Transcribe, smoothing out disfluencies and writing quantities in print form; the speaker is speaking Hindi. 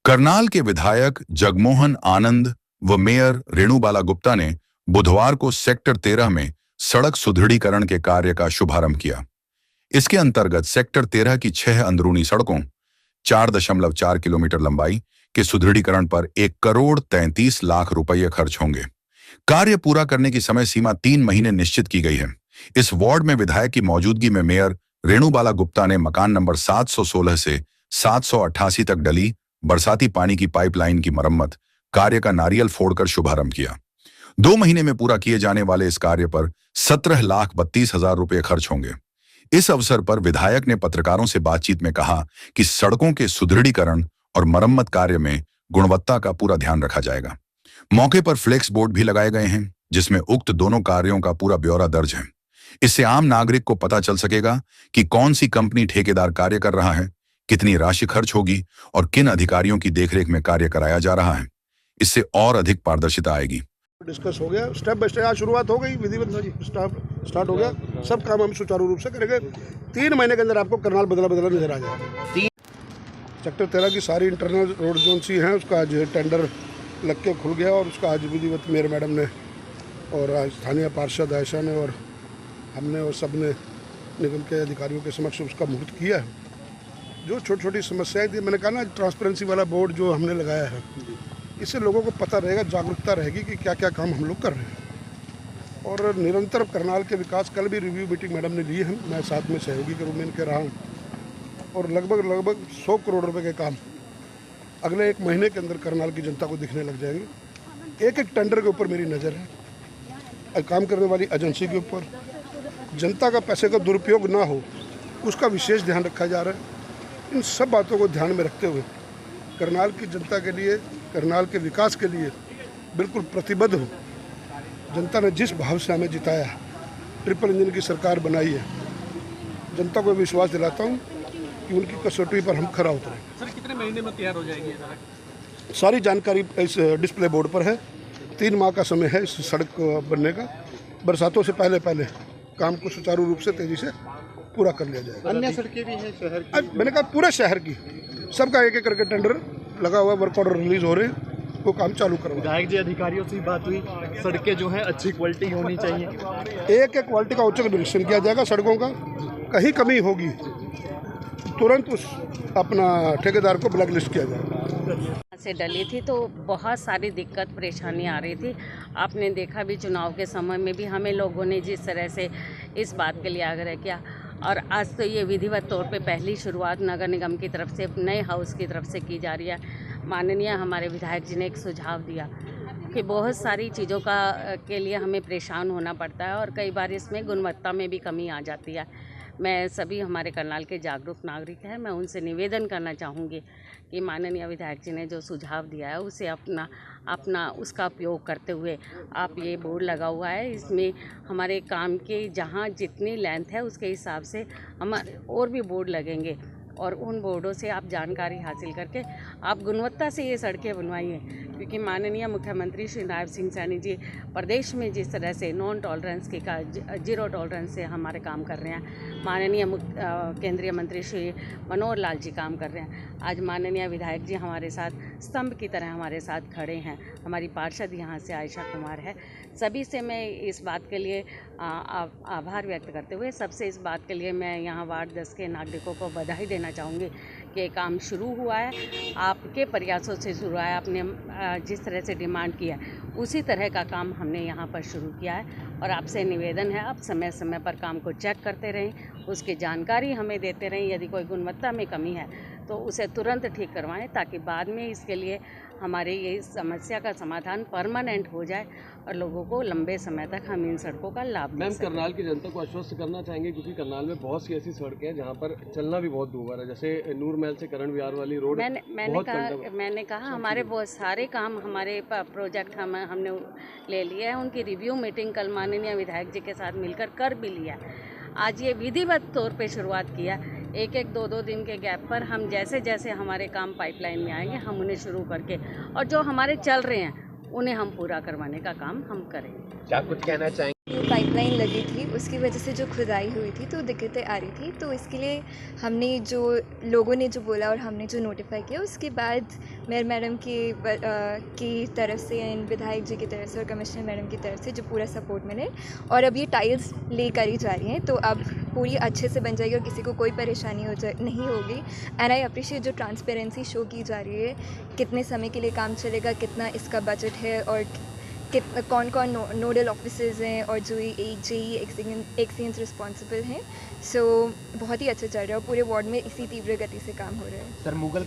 करनाल के विधायक जगमोहन आनंद व मेयर रेणुबाला गुप्ता ने बुधवार को सेक्टर 13 में सड़क सुदृढ़ीकरण के कार्य का शुभारंभ किया। इसके अंतर्गत सेक्टर 13 की 6 अंदरूनी सड़कों 4.4 किलोमीटर लंबाई के सुदृढ़ीकरण पर 1,33,00,000 रुपये खर्च होंगे। कार्य पूरा करने की समय सीमा 3 महीने निश्चित की गई है। इस वार्ड में विधायक की मौजूदगी में मेयर रेणुबाला गुप्ता ने मकान नंबर 716 से 788 तक डली बरसाती पानी की पाइपलाइन की मरम्मत कार्य का नारियल फोड़कर शुभारंभ किया। 2 महीने में पूरा किए जाने वाले इस कार्य पर 17,32,000 रुपये खर्च होंगे। इस अवसर पर विधायक ने पत्रकारों से बातचीत में कहा कि सड़कों के सुदृढ़ीकरण और मरम्मत कार्य में गुणवत्ता का पूरा ध्यान रखा जाएगा। मौके पर फ्लेक्स बोर्ड भी लगाए गए हैं जिसमें उक्त दोनों कार्यों का पूरा ब्यौरा दर्ज है। इससे आम नागरिक को पता चल सकेगा कि कौन सी कंपनी ठेकेदार कार्य कर रहा है, कितनी राशि खर्च होगी और किन अधिकारियों की देखरेख में कार्य कराया जा रहा है। इससे और अधिक पारदर्शिता आएगी। डिस्कस हो गया, स्टेप बाय स्टेप आज शुरुआत हो गई, विधिवत स्टार्ट हो गया। सब काम हम सुचारू रूप से करेंगे। 3 महीने के अंदर आपको करनाल बदला नजर आ जाएगा। सेक्टर 13 की सारी इंटरनल रोड जोन सी हैं, उसका आज टेंडर लग के खुल गया और उसका आज विधिवत मेयर मैडम ने और स्थानीय पार्षद आयशा ने और हमने और सब ने निगम के अधिकारियों के समक्ष उसका मुहूर्त किया है। जो छोटी छोटी समस्याएं थी, मैंने कहा ना, ट्रांसपेरेंसी वाला बोर्ड जो हमने लगाया है, इससे लोगों को पता रहेगा, जागरूकता रहेगी कि क्या क्या काम हम लोग कर रहे हैं। और निरंतर करनाल के विकास, कल भी रिव्यू मीटिंग मैडम ने ली है, मैं साथ में सहयोगी के रूप में इनके रहा हूँ। और लगभग 100 करोड़ रुपए के काम अगले 1 महीने के अंदर करनाल की जनता को दिखने लग जाएंगे। एक एक टेंडर के ऊपर मेरी नज़र है, काम करने वाली एजेंसी के ऊपर, जनता का पैसे का दुरुपयोग ना हो उसका विशेष ध्यान रखा जा रहा है। इन सब बातों को ध्यान में रखते हुए करनाल की जनता के लिए, करनाल के विकास के लिए बिल्कुल प्रतिबद्ध हो। जनता ने जिस भाव से हमें जिताया, ट्रिपल इंजन की सरकार बनाई है, जनता को विश्वास दिलाता हूँ कि उनकी कसौटी पर हम खरा उतरें। सर, कितने महीने में तैयार हो जाएगी? सारी जानकारी इस डिस्प्ले बोर्ड पर है। 3 माह का समय है इस सड़क बनने का। बरसातों से पहले काम को सुचारू रूप से तेजी से पूरा कर लिया जाएगा। अन्य सड़कें भी हैं शहर की? मैंने कहा पूरे शहर की, सबका एक एक करके टेंडर लगा हुआ, वर्क ऑर्डर रिलीज हो रहे हैं, वो काम चालू करवा। विधायक जी, अधिकारियों से बात हुई, सड़कें जो हैं अच्छी क्वालिटी होनी चाहिए। एक एक क्वालिटी का उच्च निरीक्षण किया जाएगा सड़कों का। कहीं कमी होगी तुरंत उस अपना ठेकेदार को ब्लैक लिस्ट किया जाएगा। से डली थी तो बहुत सारी दिक्कत परेशानी आ रही थी। आपने देखा भी चुनाव के समय में भी हमें लोगों ने जिस तरह से इस बात के लिए आग्रह किया, और आज तो ये विधिवत तौर पे पहली शुरुआत नगर निगम की तरफ से, नए हाउस की तरफ से की जा रही है। माननीय हमारे विधायक जी ने एक सुझाव दिया कि बहुत सारी चीज़ों के लिए हमें परेशान होना पड़ता है और कई बार इसमें गुणवत्ता में भी कमी आ जाती है। मैं सभी हमारे करनाल के जागरूक नागरिक हैं, मैं उनसे निवेदन करना चाहूँगी कि माननीय विधायक जी ने जो सुझाव दिया है उसे अपना उसका उपयोग करते हुए, आप ये बोर्ड लगा हुआ है, इसमें हमारे काम के जहाँ जितनी लेंथ है उसके हिसाब से हमारे और भी बोर्ड लगेंगे और उन बोर्डों से आप जानकारी हासिल करके आप गुणवत्ता से ये सड़कें बनवाइए। क्योंकि माननीय मुख्यमंत्री श्री नायब सिंह सैनी जी प्रदेश में जिस तरह से नॉन टॉलरेंस की जीरो टॉलरेंस से हमारे काम कर रहे हैं, माननीय केंद्रीय मंत्री श्री मनोहर लाल जी काम कर रहे हैं, आज माननीय विधायक जी हमारे साथ स्तंभ की तरह हमारे साथ खड़े हैं, हमारी पार्षद यहाँ से आयशा कुमार है। सभी से मैं इस बात के लिए आभार व्यक्त करते हुए, सबसे इस बात के लिए मैं यहाँ वार्ड 10 के नागरिकों को बधाई देना चाहूँगी कि काम शुरू हुआ है, आपके प्रयासों से शुरू हुआ है। आपने जिस तरह से डिमांड किया उसी तरह का काम हमने यहाँ पर शुरू किया है और आपसे निवेदन है, आप समय समय पर काम को चेक करते रहें, उसकी जानकारी हमें देते रहें। यदि कोई गुणवत्ता में कमी है तो उसे तुरंत ठीक करवाएं ताकि बाद में इसके लिए हमारे ये समस्या का समाधान परमानेंट हो जाए और लोगों को लंबे समय तक हम इन सड़कों का लाभ दे सकें। करनाल की जनता को आश्वस्त करना चाहेंगे क्योंकि करनाल में बहुत सी ऐसी सड़कें हैं जहाँ पर चलना भी बहुत दूभर है, जैसे नूर महल से करण विहार वाली रोड। मैंने कहा हमारे बहुत सारे काम, हमारे प्रोजेक्ट हमने ले लिए हैं, उनकी रिव्यू मीटिंग कल माननीय विधायक जी के साथ मिलकर कर भी लिया। आज ये विधिवत तौर पे शुरुआत किया, एक 2 दिन के गैप पर हम जैसे जैसे हमारे काम पाइपलाइन में आएंगे हम उन्हें शुरू करके और जो हमारे चल रहे हैं उन्हें हम पूरा करवाने का काम हम करें। क्या कुछ कहना चाहेंगे? पाइपलाइन लगी थी, उसकी वजह से जो खुदाई हुई थी तो दिक्कतें आ रही थी, तो इसके लिए हमने जो लोगों ने जो बोला और हमने जो नोटिफाई किया, उसके बाद मेयर मैडम की तरफ से एंड विधायक जी की तरफ से और कमिश्नर मैडम की तरफ से जो पूरा सपोर्ट मिले, और अब ये टाइल्स ले करी जा रही हैं, तो अब पूरी अच्छे से बन जाएगी और किसी को कोई परेशानी नहीं होगी। एंड आई अप्रिशिएट जो ट्रांसपेरेंसी शो की जा रही है, कितने समय के लिए काम चलेगा, कितना इसका बजट है और कौन कौन नोडल ऑफिसर्स हैं और जो जेई एक्सीलेंस रिस्पॉन्सिबल हैं। सो बहुत ही अच्छा चल रहा है और पूरे वार्ड में इसी तीव्र गति से काम हो रहा है। सर मुगल